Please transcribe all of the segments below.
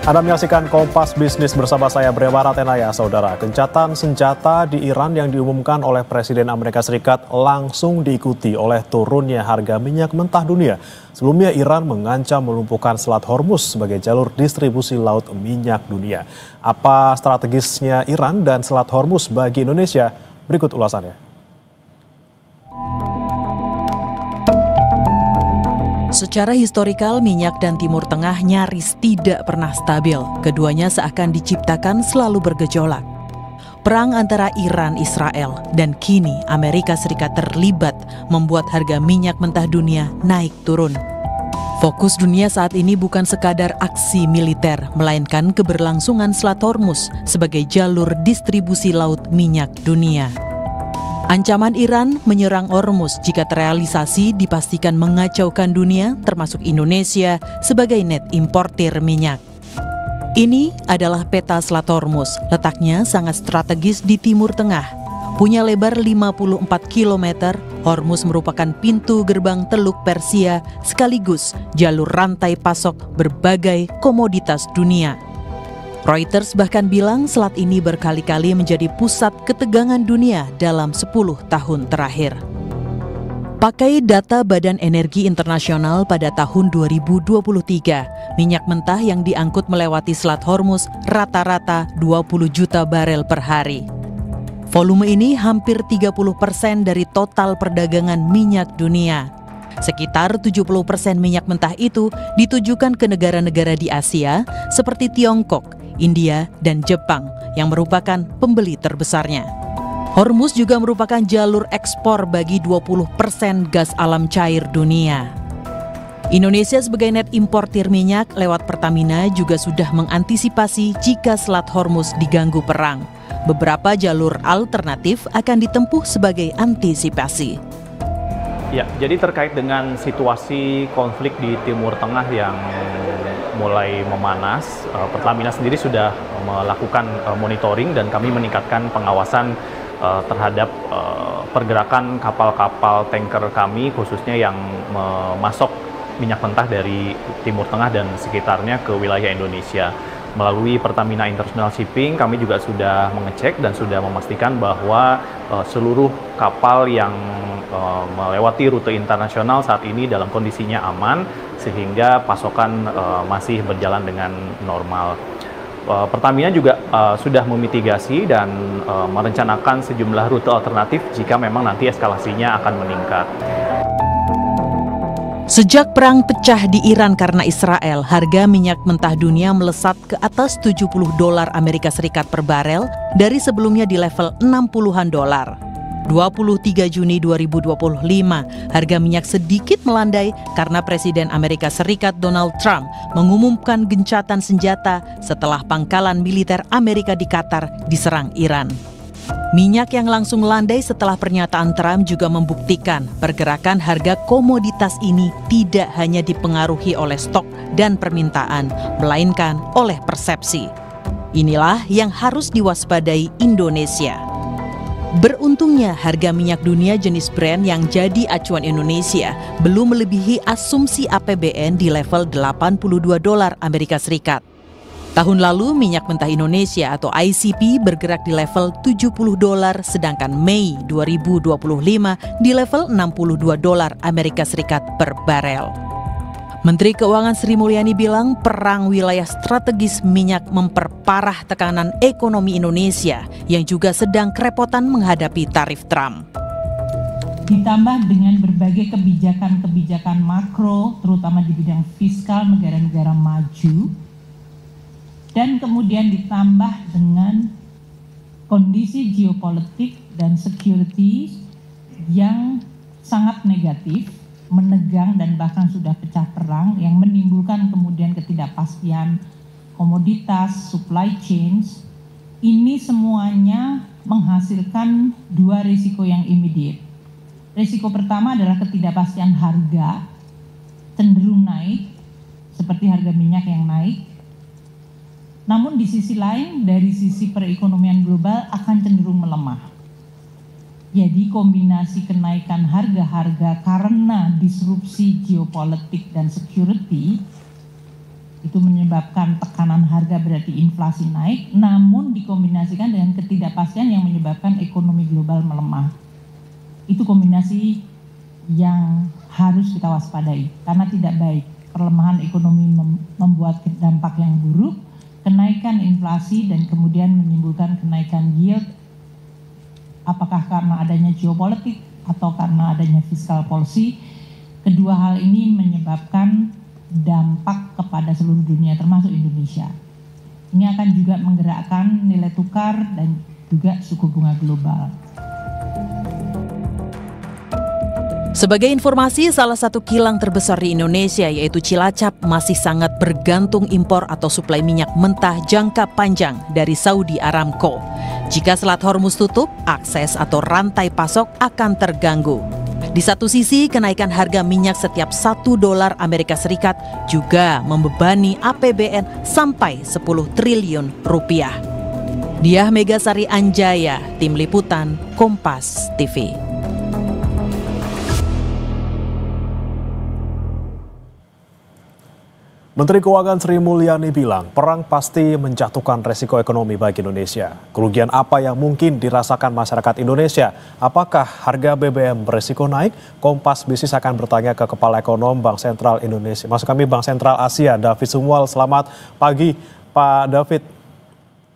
Anda menyaksikan Kompas Bisnis bersama saya Brema Ratenaya, Saudara. Gencatan senjata di Iran yang diumumkan oleh Presiden Amerika Serikat langsung diikuti oleh turunnya harga minyak mentah dunia. Sebelumnya Iran mengancam melumpuhkan Selat Hormuz sebagai jalur distribusi laut minyak dunia. Apa strategisnya Iran dan Selat Hormuz bagi Indonesia? Berikut ulasannya. Secara historikal, minyak dan Timur Tengah nyaris tidak pernah stabil. Keduanya seakan diciptakan selalu bergejolak. Perang antara Iran-Israel dan kini Amerika Serikat terlibat membuat harga minyak mentah dunia naik turun. Fokus dunia saat ini bukan sekadar aksi militer, melainkan keberlangsungan Selat Hormuz sebagai jalur distribusi laut minyak dunia. Ancaman Iran menyerang Hormuz jika terrealisasi dipastikan mengacaukan dunia, termasuk Indonesia sebagai net importir minyak. Ini adalah peta Selat Hormuz, letaknya sangat strategis di Timur Tengah. Punya lebar 54 km, Hormuz merupakan pintu gerbang Teluk Persia sekaligus jalur rantai pasok berbagai komoditas dunia. Reuters bahkan bilang selat ini berkali-kali menjadi pusat ketegangan dunia dalam 10 tahun terakhir. Pakai data Badan Energi Internasional pada tahun 2023, minyak mentah yang diangkut melewati Selat Hormuz rata-rata 20 juta barel per hari. Volume ini hampir 30% dari total perdagangan minyak dunia. Sekitar 70% minyak mentah itu ditujukan ke negara-negara di Asia seperti Tiongkok, India, dan Jepang yang merupakan pembeli terbesarnya. Hormuz juga merupakan jalur ekspor bagi 20% gas alam cair dunia. Indonesia sebagai net importir minyak lewat Pertamina juga sudah mengantisipasi jika Selat Hormuz diganggu perang. Beberapa jalur alternatif akan ditempuh sebagai antisipasi. Ya, jadi terkait dengan situasi konflik di Timur Tengah yang mulai memanas, Pertamina sendiri sudah melakukan monitoring dan kami meningkatkan pengawasan terhadap pergerakan kapal-kapal tanker kami, khususnya yang memasok minyak mentah dari Timur Tengah dan sekitarnya ke wilayah Indonesia. Melalui Pertamina International Shipping, kami juga sudah mengecek dan sudah memastikan bahwa seluruh kapal yang melewati rute internasional saat ini dalam kondisinya aman, sehingga pasokan masih berjalan dengan normal. Pertamina juga sudah memitigasi dan merencanakan sejumlah rute alternatif jika memang nanti eskalasinya akan meningkat. Sejak perang pecah di Iran karena Israel, harga minyak mentah dunia melesat ke atas $70 Amerika Serikat per barel dari sebelumnya di level 60-an dolar. 23 Juni 2025, harga minyak sedikit melandai karena Presiden Amerika Serikat Donald Trump mengumumkan gencatan senjata setelah pangkalan militer Amerika di Qatar diserang Iran. Minyak yang langsung landai setelah pernyataan Trump juga membuktikan pergerakan harga komoditas ini tidak hanya dipengaruhi oleh stok dan permintaan, melainkan oleh persepsi. Inilah yang harus diwaspadai Indonesia. Beruntungnya harga minyak dunia jenis Brent yang jadi acuan Indonesia belum melebihi asumsi APBN di level $82 Amerika Serikat. Tahun lalu minyak mentah Indonesia atau ICP bergerak di level $70, sedangkan Mei 2025 di level $62 Amerika Serikat per barel. Menteri Keuangan Sri Mulyani bilang perang wilayah strategis minyak memperparah tekanan ekonomi Indonesia yang juga sedang kerepotan menghadapi tarif Trump. Ditambah dengan berbagai kebijakan-kebijakan makro, terutama di bidang fiskal negara-negara maju, dan kemudian ditambah dengan kondisi geopolitik dan security yang sangat negatif, menegang dan bahkan sudah pecah perang yang menimbulkan kemudian ketidakpastian komoditas, supply chains. Ini semuanya menghasilkan dua risiko yang immediate. Risiko pertama adalah ketidakpastian harga cenderung naik, seperti harga minyak yang naik. Namun di sisi lain, dari sisi perekonomian global akan cenderung melemah. Jadi kombinasi kenaikan harga-harga karena disrupsi geopolitik dan security itu menyebabkan tekanan harga berarti inflasi naik, namun dikombinasikan dengan ketidakpastian yang menyebabkan ekonomi global melemah. Itu kombinasi yang harus kita waspadai karena tidak baik. Perlemahan ekonomi membuat dampak yang buruk, kenaikan inflasi dan kemudian menimbulkan kenaikan yield, apakah karena adanya geopolitik atau karena adanya fiscal policy. Kedua hal ini menyebabkan dampak kepada seluruh dunia termasuk Indonesia. Ini akan juga menggerakkan nilai tukar dan juga suku bunga global. Sebagai informasi, salah satu kilang terbesar di Indonesia yaitu Cilacap masih sangat bergantung impor atau suplai minyak mentah jangka panjang dari Saudi Aramco. Jika Selat Hormuz tutup, akses atau rantai pasok akan terganggu. Di satu sisi, kenaikan harga minyak setiap $1 Amerika Serikat juga membebani APBN sampai 10 triliun rupiah. Diah Megasari Anjaya, Tim Liputan, Kompas TV. Menteri Keuangan Sri Mulyani bilang perang pasti menjatuhkan resiko ekonomi bagi Indonesia. Kerugian apa yang mungkin dirasakan masyarakat Indonesia? Apakah harga BBM beresiko naik? Kompas Bisnis akan bertanya ke Kepala Ekonom Bank Sentral Indonesia. Maksud kami Bank Sentral Asia, David Sumual. Selamat pagi, Pak David.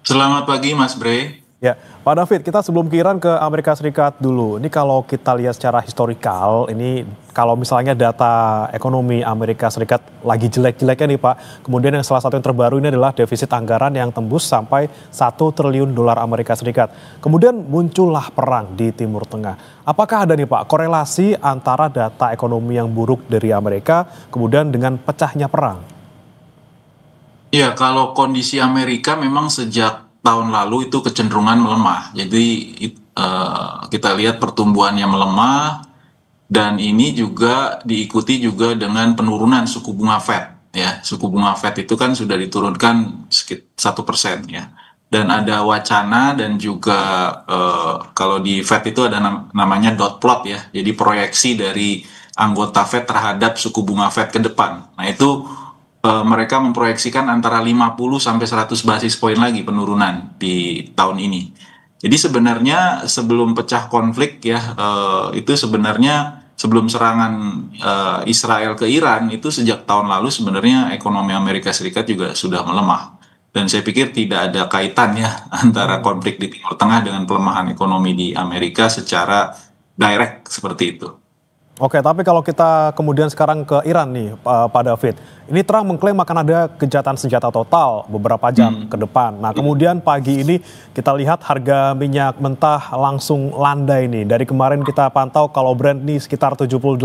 Selamat pagi, Mas Bre. Ya, Pak David, kita sebelum ke Iran ke Amerika Serikat dulu. Ini kalau kita lihat secara historikal, ini kalau misalnya data ekonomi Amerika Serikat lagi jelek-jeleknya nih Pak. Kemudian yang salah satu yang terbaru ini adalah defisit anggaran yang tembus sampai $1 triliun Amerika Serikat. Kemudian muncullah perang di Timur Tengah. Apakah ada nih Pak korelasi antara data ekonomi yang buruk dari Amerika kemudian dengan pecahnya perang? Ya, kalau kondisi Amerika memang sejak tahun lalu itu kecenderungan melemah. Jadi kita lihat pertumbuhannya melemah dan ini juga diikuti juga dengan penurunan suku bunga Fed. Ya, suku bunga Fed itu kan sudah diturunkan sekitar 1% ya. Dan ada wacana dan juga kalau di Fed itu ada namanya dot plot ya. Jadi proyeksi dari anggota Fed terhadap suku bunga Fed ke depan. Nah itu mereka memproyeksikan antara 50 sampai 100 basis poin lagi penurunan di tahun ini. Jadi sebenarnya sebelum pecah konflik ya, itu sebenarnya sebelum serangan Israel ke Iran itu sejak tahun lalu sebenarnya ekonomi Amerika Serikat juga sudah melemah. Dan saya pikir tidak ada kaitannya antara konflik di Timur Tengah dengan pelemahan ekonomi di Amerika secara direct seperti itu. Oke, tapi kalau kita kemudian sekarang ke Iran nih, Pak David. Ini Trump mengklaim akan ada gencatan senjata total beberapa jam ke depan. Nah, kemudian pagi ini kita lihat harga minyak mentah langsung landai nih. Dari kemarin kita pantau kalau Brent nih sekitar 78,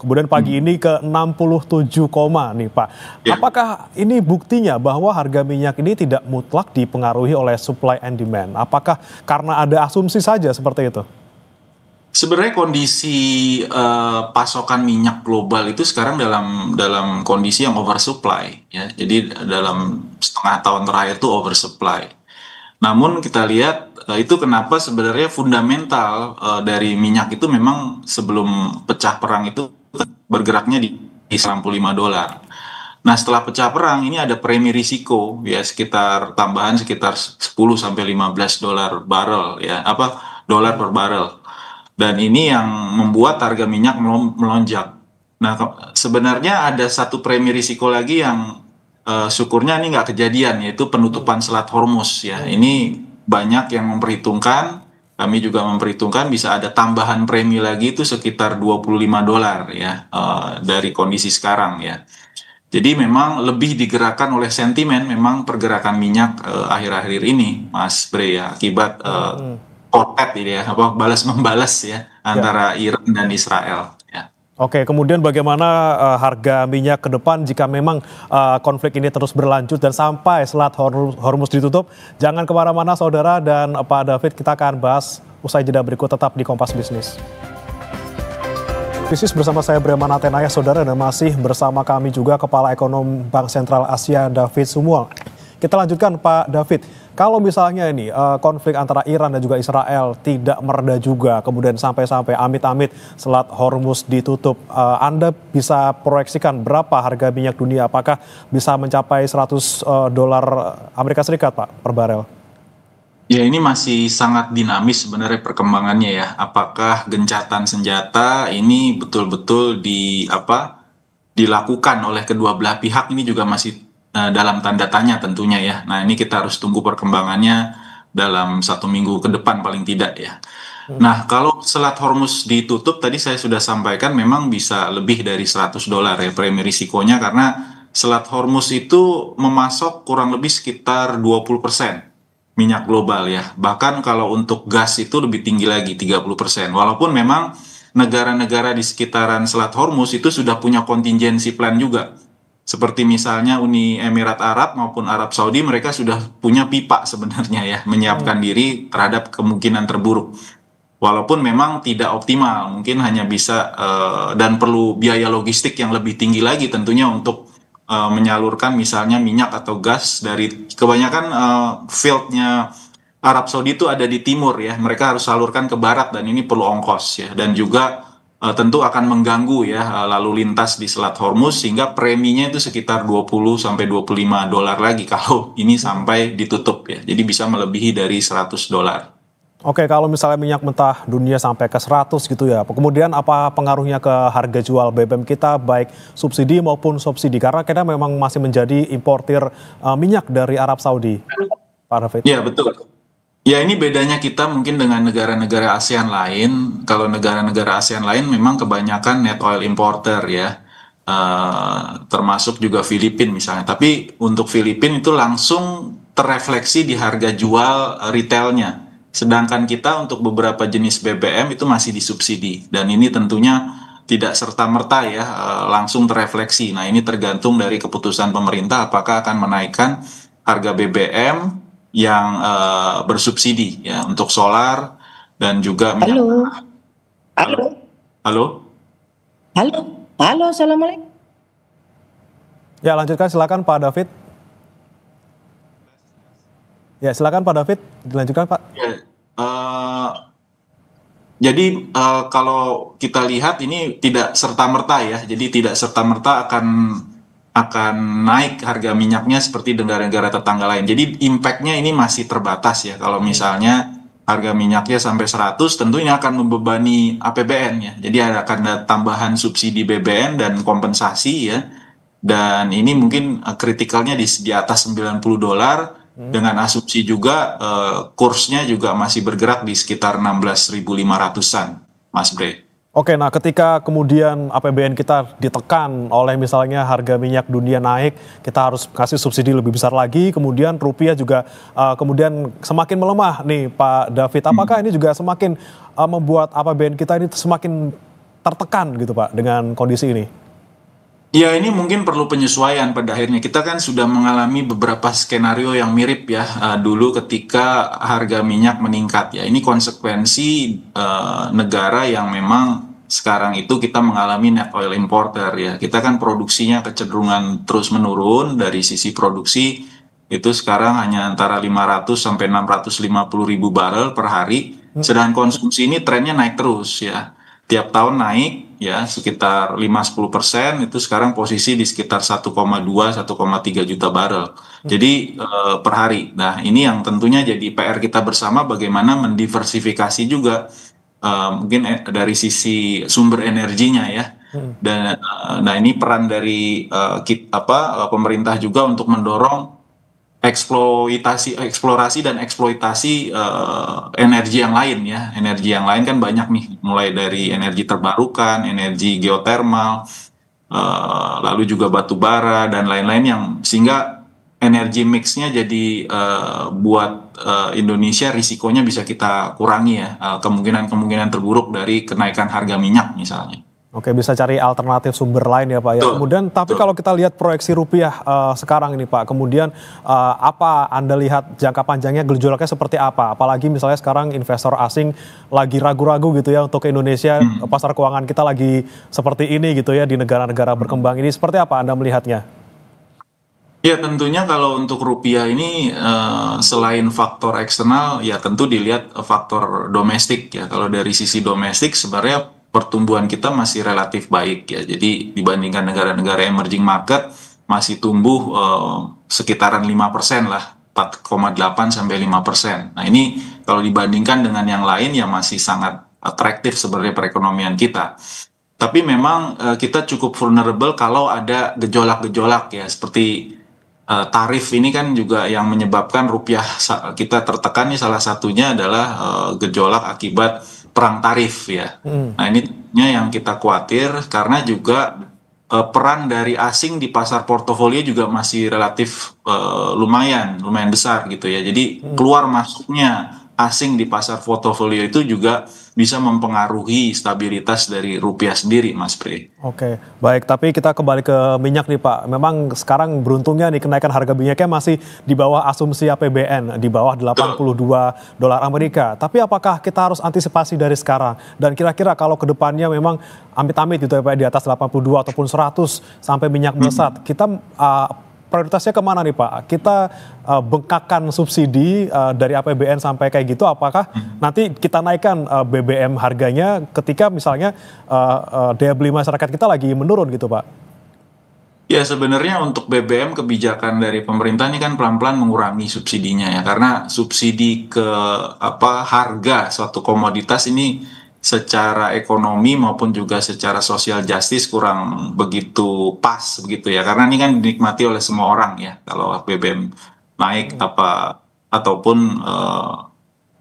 kemudian pagi ini ke 67, nih Pak. Apakah ini buktinya bahwa harga minyak ini tidak mutlak dipengaruhi oleh supply and demand? Apakah karena ada asumsi saja seperti itu? Sebenarnya kondisi pasokan minyak global itu sekarang dalam kondisi yang oversupply ya. Jadi dalam setengah tahun terakhir itu oversupply. Namun kita lihat itu kenapa sebenarnya fundamental dari minyak itu memang sebelum pecah perang itu bergeraknya di $95. Nah, setelah pecah perang ini ada premi risiko ya sekitar tambahan sekitar 10 sampai $15 barrel ya, dolar per barrel. Dan ini yang membuat harga minyak melonjak. Nah, sebenarnya ada satu premi risiko lagi yang syukurnya ini nggak kejadian, yaitu penutupan Selat Hormuz. Ya, ini banyak yang memperhitungkan, kami juga memperhitungkan bisa ada tambahan premi lagi itu sekitar $25 ya dari kondisi sekarang ya. Jadi memang lebih digerakkan oleh sentimen, memang pergerakan minyak akhir-akhir ini, Mas Bre ya, akibat kotet ini ya, balas membalas ya antara Iran dan Israel. Ya. Oke, kemudian bagaimana harga minyak ke depan jika memang konflik ini terus berlanjut dan sampai Selat Hormuz ditutup? Jangan kemana-mana saudara dan Pak David, kita akan bahas usai jeda berikut, tetap di Kompas Bisnis. Bisnis bersama saya Bremana Tenaya, saudara, dan masih bersama kami juga Kepala Ekonom Bank Sentral Asia David Sumual. Kita lanjutkan Pak David, kalau misalnya ini konflik antara Iran dan juga Israel tidak mereda juga, kemudian sampai-sampai amit-amit Selat Hormuz ditutup, Anda bisa proyeksikan berapa harga minyak dunia? Apakah bisa mencapai $100 Amerika Serikat, Pak, per barel? Ya, ini masih sangat dinamis sebenarnya perkembangannya ya. Apakah gencatan senjata ini betul-betul dilakukan oleh kedua belah pihak, ini juga masih dalam tanda tanya tentunya ya. Nah, ini kita harus tunggu perkembangannya dalam 1 minggu ke depan paling tidak ya. Nah, kalau Selat Hormuz ditutup, tadi saya sudah sampaikan memang bisa lebih dari $100 ya premi risikonya, karena Selat Hormuz itu memasok kurang lebih sekitar 20% minyak global ya. Bahkan kalau untuk gas itu lebih tinggi lagi, 30%. Walaupun memang negara-negara di sekitaran Selat Hormuz itu sudah punya contingency plan juga. Seperti misalnya Uni Emirat Arab maupun Arab Saudi, mereka sudah punya pipa sebenarnya ya, menyiapkan diri terhadap kemungkinan terburuk. Walaupun memang tidak optimal, mungkin hanya bisa dan perlu biaya logistik yang lebih tinggi lagi tentunya untuk menyalurkan misalnya minyak atau gas dari kebanyakan fieldnya Arab Saudi itu ada di timur ya, mereka harus salurkan ke barat dan ini perlu ongkos ya, dan juga tentu akan mengganggu ya lalu lintas di Selat Hormuz, sehingga preminya itu sekitar 20 sampai $25 lagi kalau ini sampai ditutup ya, jadi bisa melebihi dari $100. Oke, kalau misalnya minyak mentah dunia sampai ke 100 gitu ya, kemudian apa pengaruhnya ke harga jual BBM kita, baik subsidi maupun subsidi? Karena kita memang masih menjadi importir minyak dari Arab Saudi, Pak David. Ya, betul. Ya, ini bedanya kita mungkin dengan negara-negara ASEAN lain. Kalau negara-negara ASEAN lain memang kebanyakan net oil importer ya, termasuk juga Filipina misalnya. Tapi untuk Filipina itu langsung terrefleksi di harga jual retailnya. Sedangkan kita untuk beberapa jenis BBM itu masih disubsidi, dan ini tentunya tidak serta-merta ya langsung terrefleksi. Nah, ini tergantung dari keputusan pemerintah apakah akan menaikkan harga BBM yang bersubsidi ya untuk solar dan juga minyak. Halo, assalamualaikum. Ya, lanjutkan silakan Pak David. Ya, silakan Pak David, dilanjutkan Pak. Ya, jadi kalau kita lihat ini tidak serta-merta ya, jadi tidak serta-merta akan naik harga minyaknya seperti negara-negara tetangga lain. Jadi impact-nya ini masih terbatas ya. Kalau misalnya harga minyaknya sampai 100, tentu ini akan membebani APBN ya. Jadi akan ada tambahan subsidi BBM dan kompensasi ya. Dan ini mungkin kritikalnya di atas $90. Dengan asumsi juga kursnya juga masih bergerak di sekitar 16.500-an, Mas Bre. Oke, nah ketika kemudian APBN kita ditekan oleh misalnya harga minyak dunia naik, kita harus kasih subsidi lebih besar lagi, kemudian rupiah juga kemudian semakin melemah nih Pak David. Apakah ini juga semakin membuat APBN kita ini semakin tertekan gitu Pak dengan kondisi ini? Ya, ini mungkin perlu penyesuaian pada akhirnya. Kita kan sudah mengalami beberapa skenario yang mirip ya dulu ketika harga minyak meningkat ya. Ini konsekuensi negara yang memang sekarang itu kita mengalami net oil importer ya. Kita kan produksinya kecenderungan terus menurun dari sisi produksi, itu sekarang hanya antara 500 sampai 650 ribu barel per hari. Sedangkan konsumsi ini trennya naik terus ya. Tiap tahun naik ya sekitar 5-10%, itu sekarang posisi di sekitar 1,2-1,3 juta barel. Jadi per hari. Nah, ini yang tentunya jadi PR kita bersama, bagaimana mendiversifikasi juga mungkin dari sisi sumber energinya ya. Dan nah, ini peran dari pemerintah juga untuk mendorong eksplorasi dan eksploitasi energi yang lain ya. Energi yang lain kan banyak nih, mulai dari energi terbarukan, energi geotermal, lalu juga batu bara dan lain-lain, yang sehingga energi mixnya jadi buat Indonesia risikonya bisa kita kurangi ya, kemungkinan terburuk dari kenaikan harga minyak misalnya. Oke, bisa cari alternatif sumber lain ya Pak ya. Kemudian tapi kalau kita lihat proyeksi rupiah sekarang ini Pak, kemudian apa Anda lihat jangka panjangnya gejolaknya seperti apa? Apalagi misalnya sekarang investor asing lagi ragu-ragu gitu ya untuk ke Indonesia, pasar keuangan kita lagi seperti ini gitu ya di negara-negara berkembang ini, seperti apa Anda melihatnya? Ya tentunya kalau untuk rupiah ini selain faktor eksternal ya tentu dilihat faktor domestik ya. Kalau dari sisi domestik sebenarnya pertumbuhan kita masih relatif baik ya. Jadi dibandingkan negara-negara emerging market masih tumbuh sekitaran 5% lah, 4,8 sampai 5%. Nah ini kalau dibandingkan dengan yang lain ya masih sangat atraktif sebenarnya perekonomian kita. Tapi memang kita cukup vulnerable kalau ada gejolak-gejolak ya seperti tarif ini kan juga yang menyebabkan rupiah kita tertekan nih, salah satunya adalah gejolak akibat perang tarif ya. Nah ini yang kita khawatir karena juga peran dari asing di pasar portofolio juga masih relatif lumayan besar gitu ya. Jadi keluar masuknya asing di pasar portofolio itu juga bisa mempengaruhi stabilitas dari rupiah sendiri, Mas Bre. Oke, baik. Tapi kita kembali ke minyak nih Pak. Memang sekarang beruntungnya nih kenaikan harga minyaknya masih di bawah asumsi APBN, di bawah 82 dolar Amerika. Tapi apakah kita harus antisipasi dari sekarang? Dan kira-kira kalau ke depannya memang amit-amit gitu ya Pak, di atas 82 ataupun 100 sampai minyak melesat, kita prioritasnya kemana nih Pak? Kita bengkakkan subsidi dari APBN sampai kayak gitu, apakah nanti kita naikkan BBM harganya ketika misalnya daya beli masyarakat kita lagi menurun gitu Pak? Ya sebenarnya untuk BBM kebijakan dari pemerintah ini kan pelan-pelan mengurangi subsidinya ya, karena subsidi ke harga suatu komoditas ini secara ekonomi maupun juga secara sosial justice kurang begitu pas begitu ya, karena ini kan dinikmati oleh semua orang ya kalau BBM naik ataupun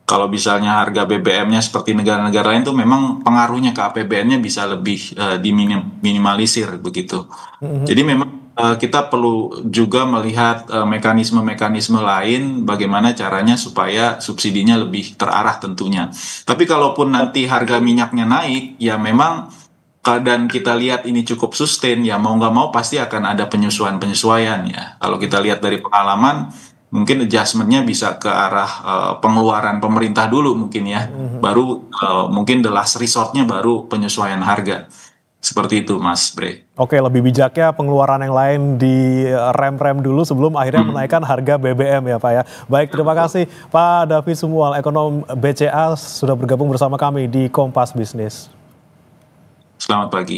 kalau misalnya harga BBM-nya seperti negara-negara lain tuh memang pengaruhnya ke APBN-nya bisa lebih diminimalisir begitu. Jadi memang kita perlu juga melihat mekanisme-mekanisme lain bagaimana caranya supaya subsidinya lebih terarah tentunya. Tapi kalaupun nanti harga minyaknya naik, ya memang dan kita lihat ini cukup sustain, ya mau nggak mau pasti akan ada penyesuaian-penyesuaian ya. Kalau kita lihat dari pengalaman, mungkin adjustment-nya bisa ke arah pengeluaran pemerintah dulu mungkin ya, baru mungkin the last resort-nya baru penyesuaian harga. Seperti itu Mas Bre. Oke, lebih bijaknya pengeluaran yang lain di rem-rem dulu sebelum akhirnya menaikkan harga BBM ya Pak ya. Baik, terima kasih Pak David Sumual, ekonom BCA sudah bergabung bersama kami di Kompas Bisnis. Selamat pagi.